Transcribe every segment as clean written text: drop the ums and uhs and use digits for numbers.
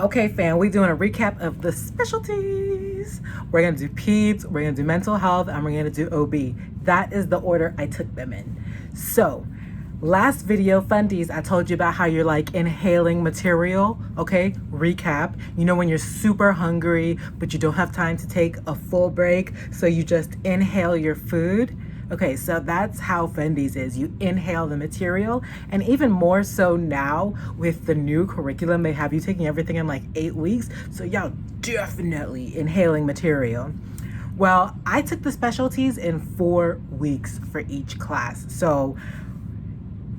Okay, fam, we're doing a recap of the specialties. We're gonna do Peds, we're gonna do mental health, and we're gonna do OB. That is the order I took them in. So, last video, fundies, I told you about how you're like inhaling material, okay? Recap. You know when you're super hungry, but you don't have time to take a full break, so you just inhale your food. Okay, so that's how Fundies is. You inhale the material, and even more so now with the new curriculum, they have you taking everything in like 8 weeks. So y'all definitely inhaling material. Well, I took the specialties in 4 weeks for each class. So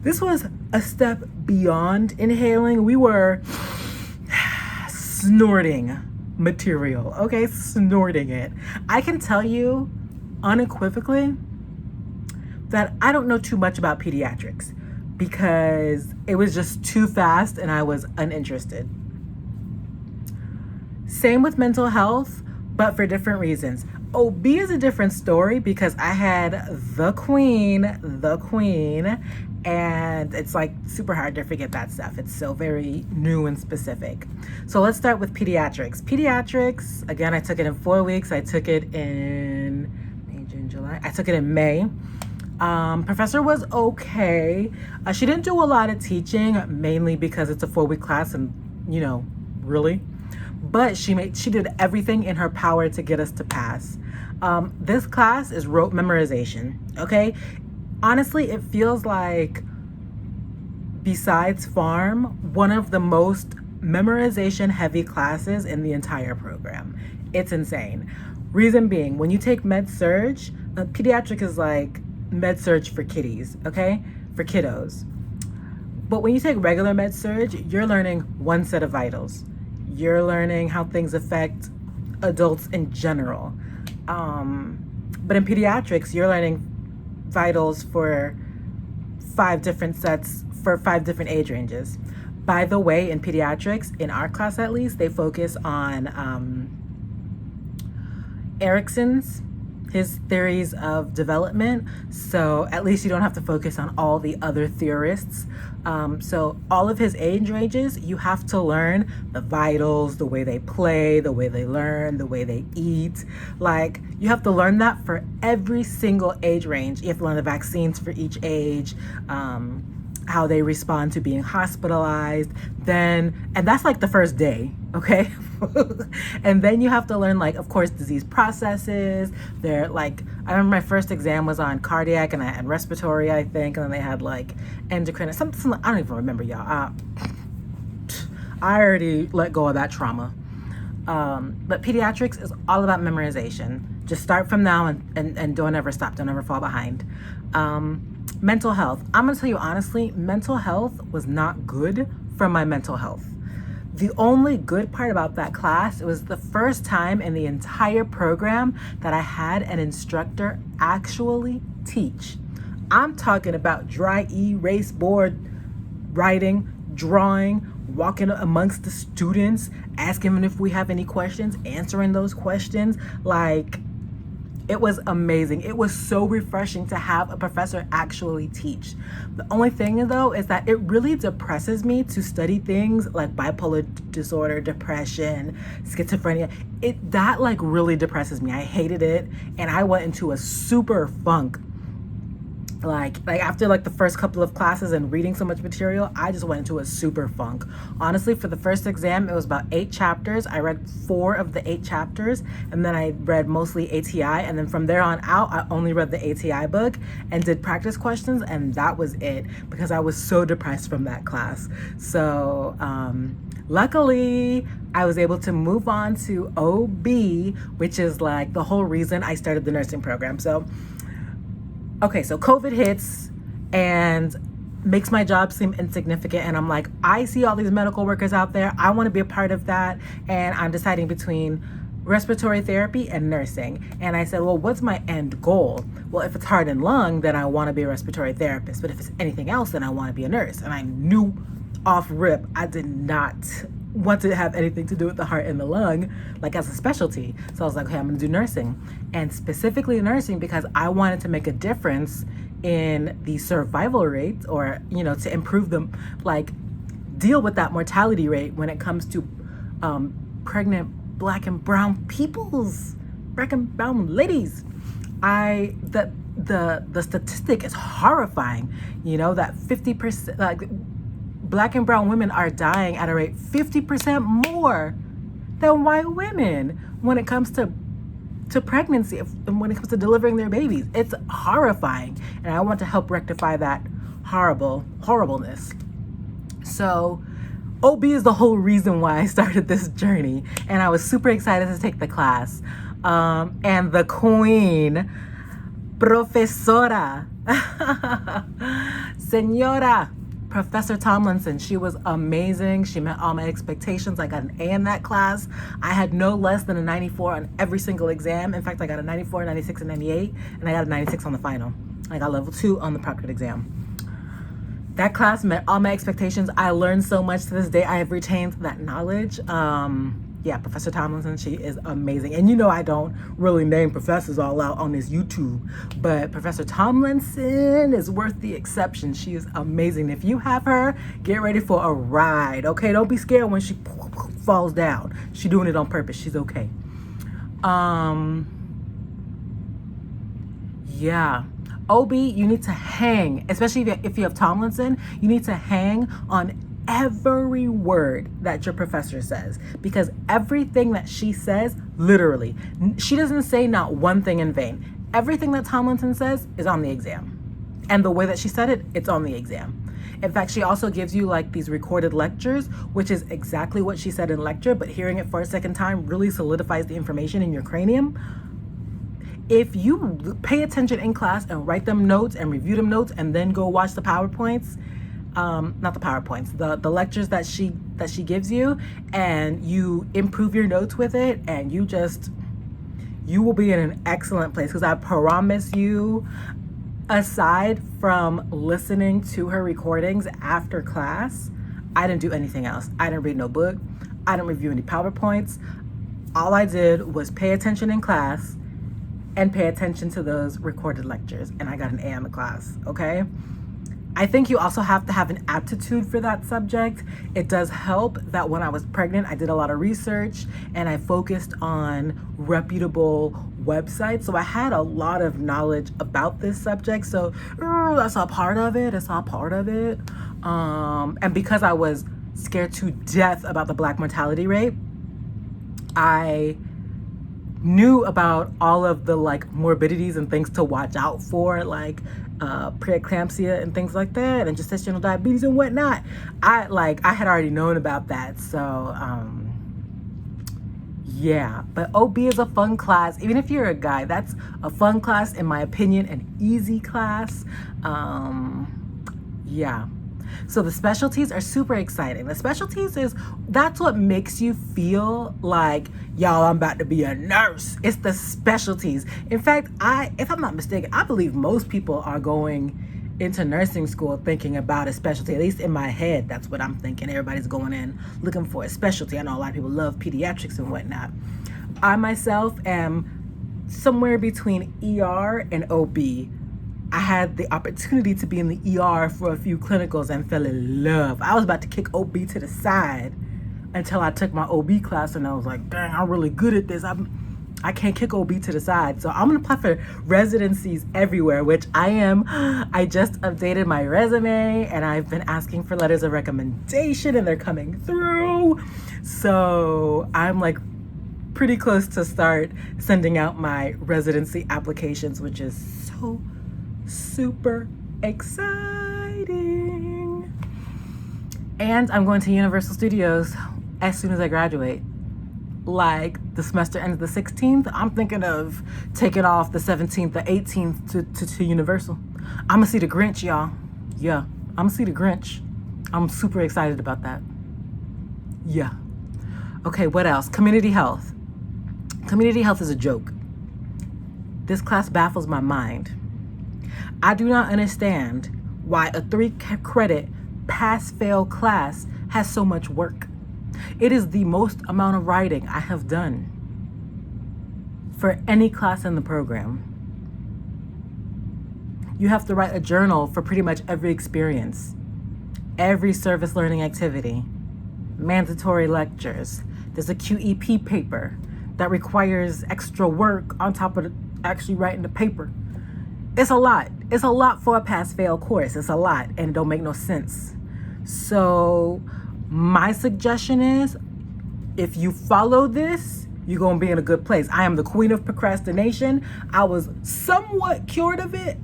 this was a step beyond inhaling. We were snorting material, okay? Snorting it. I can tell you unequivocally that I don't know too much about pediatrics because it was just too fast and I was uninterested. Same with mental health, but for different reasons. OB is a different story because I had the queen, and it's like super hard to forget that stuff. It's so very new and specific. So let's start with pediatrics. Pediatrics, again, I took it in 4 weeks. I took it in May, June, July. I took it in May. Professor was okay. She didn't do a lot of teaching, mainly because it's a 4-week class and, really. But she did everything in her power to get us to pass. This class is rote memorization, okay? Honestly, it feels like, besides pharm, one of the most memorization heavy classes in the entire program. It's insane. Reason being, when you take med-surg, pediatric is like med-surg for kiddies, okay? For kiddos. But when you take regular med-surg, you're learning one set of vitals. You're learning how things affect adults in general. But in pediatrics, you're learning vitals for 5 different sets for 5 different age ranges. By the way, in pediatrics, in our class at least, they focus on Erickson's, his theories of development. So at least you don't have to focus on all the other theorists. So all of his age ranges, you have to learn the vitals, the way they play, the way they learn, the way they eat. Like, you have to learn that for every single age range. You have to learn the vaccines for each age, how they respond to being hospitalized. And that's like the first day, okay? And then you have to learn, like, of course, disease processes. They're like, I remember my first exam was on cardiac and respiratory, I think, and then they had like endocrine, something I don't even remember, y'all. I already let go of that trauma. But pediatrics is all about memorization. Just start from now and don't ever stop. Don't ever fall behind. Mental health. I'm gonna tell you honestly, mental health was not good for my mental health. The only good part about that class, it was the first time in the entire program that I had an instructor actually teach. I'm talking about dry erase board writing, drawing, walking amongst the students, asking them if we have any questions, answering those questions. Like, it was amazing. It was so refreshing to have a professor actually teach. The only thing though is that it really depresses me to study things like bipolar disorder, depression, schizophrenia. That like really depresses me. I hated it, and I went into a super funk. Like after like the first couple of classes and reading so much material, I just went into a super funk. Honestly, for the first exam, it was about 8 chapters. I read 4 of the 8 chapters, and then I read mostly ATI. And then from there on out, I only read the ATI book and did practice questions, and that was it because I was so depressed from that class. So luckily, I was able to move on to OB, which is like the whole reason I started the nursing program. So okay, so COVID hits and makes my job seem insignificant. And I'm like, I see all these medical workers out there. I want to be a part of that. And I'm deciding between respiratory therapy and nursing. And I said, well, what's my end goal? Well, if it's heart and lung, then I want to be a respiratory therapist. But if it's anything else, then I want to be a nurse. And I knew off rip, I did not want to have anything to do with the heart and the lung, like as a specialty. So I was like, okay, I'm gonna do nursing, and specifically nursing because I wanted to make a difference in the survival rate, or to improve them, like deal with that mortality rate when it comes to pregnant black and brown peoples, black and brown ladies. The statistic is horrifying, that 50%, like, black and brown women are dying at a rate 50% more than white women when it comes to pregnancy and when it comes to delivering their babies. It's horrifying, and I want to help rectify that horribleness. So OB is the whole reason why I started this journey, and I was super excited to take the class. And the queen, profesora, Senora Professor Tomlinson, she was amazing. She met all my expectations. I got an A in that class. I had no less than a 94 on every single exam. In fact, I got a 94, 96, and 98, and I got a 96 on the final. I got level 2 on the proctored exam. That class met all my expectations. I learned so much. To this day, I have retained that knowledge. Professor Tomlinson, she is amazing. And I don't really name professors all out on this YouTube, but Professor Tomlinson is worth the exception. She is amazing. If you have her, get ready for a ride, okay? Don't be scared when she falls down. She's doing it on purpose. She's okay. OB, you need to hang, especially if you have Tomlinson, you need to hang on every word that your professor says, because everything that she says, literally, she doesn't say not one thing in vain. Everything that Tomlinson says is on the exam, and the way that she said it, it's on the exam. In fact, she also gives you like these recorded lectures, which is exactly what she said in lecture, but hearing it for a second time really solidifies the information in your cranium. If you pay attention in class and write them notes and review them notes and then go watch the PowerPoints, not the PowerPoints, the lectures that she gives you, and you improve your notes with it, and you will be in an excellent place. Because I promise you, aside from listening to her recordings after class, I didn't do anything else. I didn't read no book. I didn't review any PowerPoints. All I did was pay attention in class and pay attention to those recorded lectures, and I got an A in the class, okay? I think you also have to have an aptitude for that subject. It does help that when I was pregnant, I did a lot of research and I focused on reputable websites. So I had a lot of knowledge about this subject. So that's all part of it. It's all part of it. And because I was scared to death about the Black mortality rate, I knew about all of the like morbidities and things to watch out for, like preeclampsia and things like that, and gestational diabetes and whatnot. I had already known about that. So but OB is a fun class. Even if you're a guy, that's a fun class, in my opinion, an easy class. So the specialties are super exciting. The specialties that's what makes you feel like, y'all, I'm about to be a nurse. It's the specialties. In fact, if I'm not mistaken, I believe most people are going into nursing school thinking about a specialty. At least in my head, that's what I'm thinking. Everybody's going in looking for a specialty. I know a lot of people love pediatrics and whatnot. I myself am somewhere between ER and OB. I had the opportunity to be in the ER for a few clinicals and fell in love. I was about to kick OB to the side until I took my OB class, and I was like, dang, I'm really good at this. I can't kick OB to the side. So I'm gonna apply for residencies everywhere, which I am. I just updated my resume and I've been asking for letters of recommendation, and they're coming through. So I'm like pretty close to start sending out my residency applications, which is so super exciting. And I'm going to Universal Studios as soon as I graduate. Like, the semester ends the 16th. I'm thinking of taking off the 17th, the 18th to Universal. I'm gonna see the Grinch, y'all. Yeah, I'm gonna see the Grinch. I'm super excited about that. Yeah. Okay, what else? Community health. Community health is a joke. This class baffles my mind. I do not understand why a 3-credit pass-fail class has so much work. It is the most amount of writing I have done for any class in the program. You have to write a journal for pretty much every experience, every service learning activity. mandatory lectures. There's a QEP paper that requires extra work on top of actually writing the paper. It's a lot. It's a lot for a pass-fail course. It's a lot, and it don't make no sense. So my suggestion is, if you follow this, you're going to be in a good place. I am the queen of procrastination. I was somewhat cured of it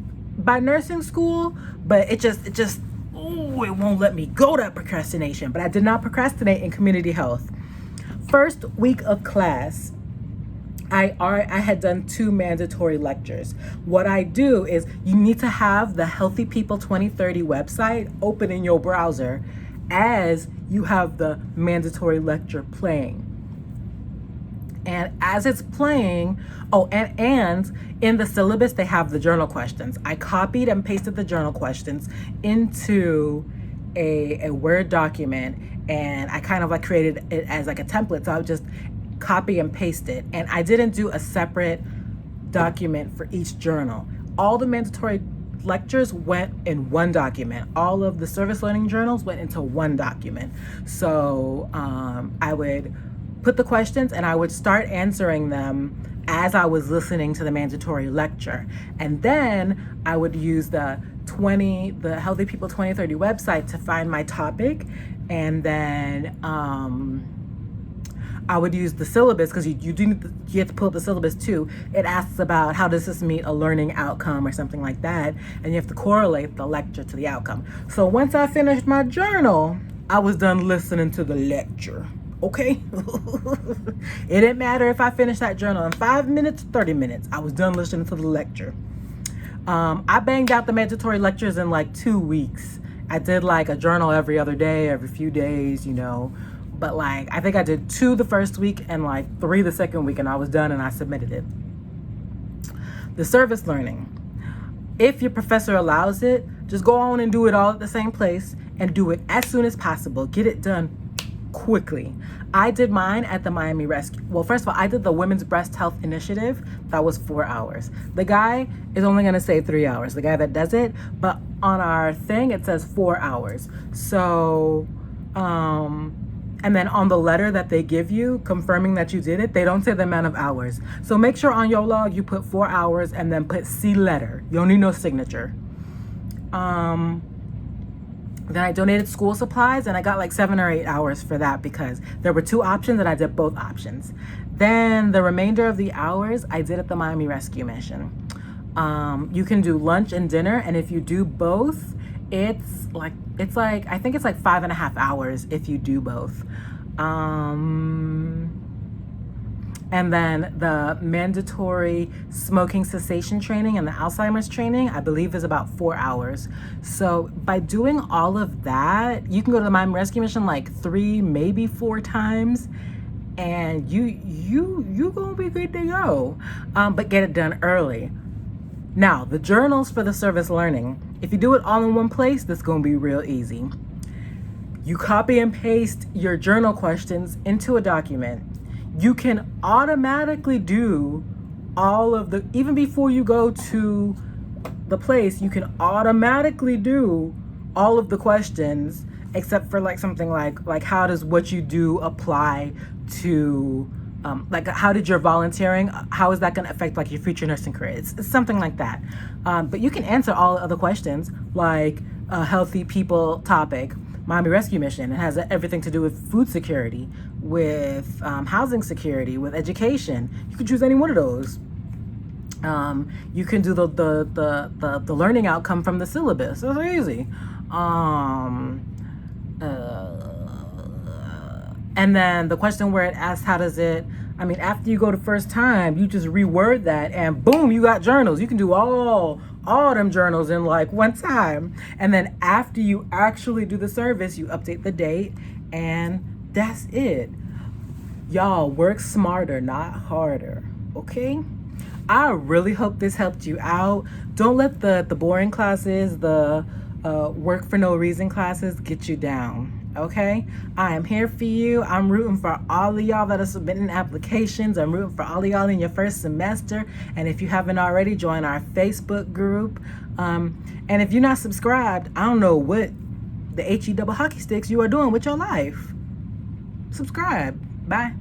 by nursing school, but it won't let me go, that procrastination. But I did not procrastinate in community health. First week of class, I had done 2 mandatory lectures. What I do is, you need to have the Healthy People 2030 website open in your browser as you have the mandatory lecture playing. And as it's playing, and in the syllabus, they have the journal questions. I copied and pasted the journal questions into a Word document, and I kind of like created it as like a template. So I would just copy and paste it. And I didn't do a separate document for each journal. All the mandatory lectures went in one document. All of the service learning journals went into one document. So I would put the questions and I would start answering them as I was listening to the mandatory lecture. And then I would use the Healthy People 2030 website to find my topic. And then I would use the syllabus, because you have to pull up the syllabus too. It asks about how does this meet a learning outcome or something like that. And you have to correlate the lecture to the outcome. So once I finished my journal, I was done listening to the lecture. Okay? It didn't matter if I finished that journal in 5 minutes, 30 minutes. I was done listening to the lecture. I banged out the mandatory lectures in like 2 weeks. I did like a journal every other day, every few days, But like, I think I did 2 the first week and like 3 the second week, and I was done and I submitted it. The service learning. If your professor allows it, just go on and do it all at the same place and do it as soon as possible. Get it done quickly. I did mine at the Miami Rescue. Well, first of all, I did the Women's Breast Health Initiative. That was 4 hours. The guy is only going to say 3 hours, the guy that does it. But on our thing, it says 4 hours. So, and then on the letter that they give you confirming that you did it, they don't say the amount of hours. So make sure on your log you put 4 hours and then put C letter. You don't need no signature. Then I donated school supplies, and I got like 7 or 8 hours for that because there were 2 options and I did both options. Then the remainder of the hours I did at the Miami Rescue Mission. You can do lunch and dinner, and if you do both, it's like I think it's like 5.5 hours if you do both. And then the mandatory smoking cessation training and the Alzheimer's training, I believe, is about 4 hours. So by doing all of that, you can go to the Miami Rescue Mission like 3, maybe 4 times, and you gonna be good to go. But get it done early. Now, the journals for the service learning, if you do it all in one place, that's gonna be real easy. You copy and paste your journal questions into a document. You can automatically do all of the, even before you go to the place, you can automatically do all of the questions, except for like something like how does what you do apply to, like how did your volunteering, how is that going to affect like your future nursing career? It's something like that. But you can answer all the other questions, like a healthy people topic, Miami Rescue Mission. It has everything to do with food security, with housing security, with education. You can choose any one of those. You can do the learning outcome from the syllabus. It's easy. And then the question where it asks how does it, after you go the first time, you just reword that and boom, you got journals. You can do all them journals in like one time. And then after you actually do the service, you update the date and that's it. Y'all, work smarter, not harder, okay? I really hope this helped you out. Don't let the boring classes, the work for no reason classes get you down. Okay, I am here for you. I'm rooting for all of y'all that are submitting applications. I'm rooting for all of y'all in your first semester. And if you haven't already, join our Facebook group. And if you're not subscribed, I don't know what the HE double hockey sticks you are doing with your life. subscribe. Bye.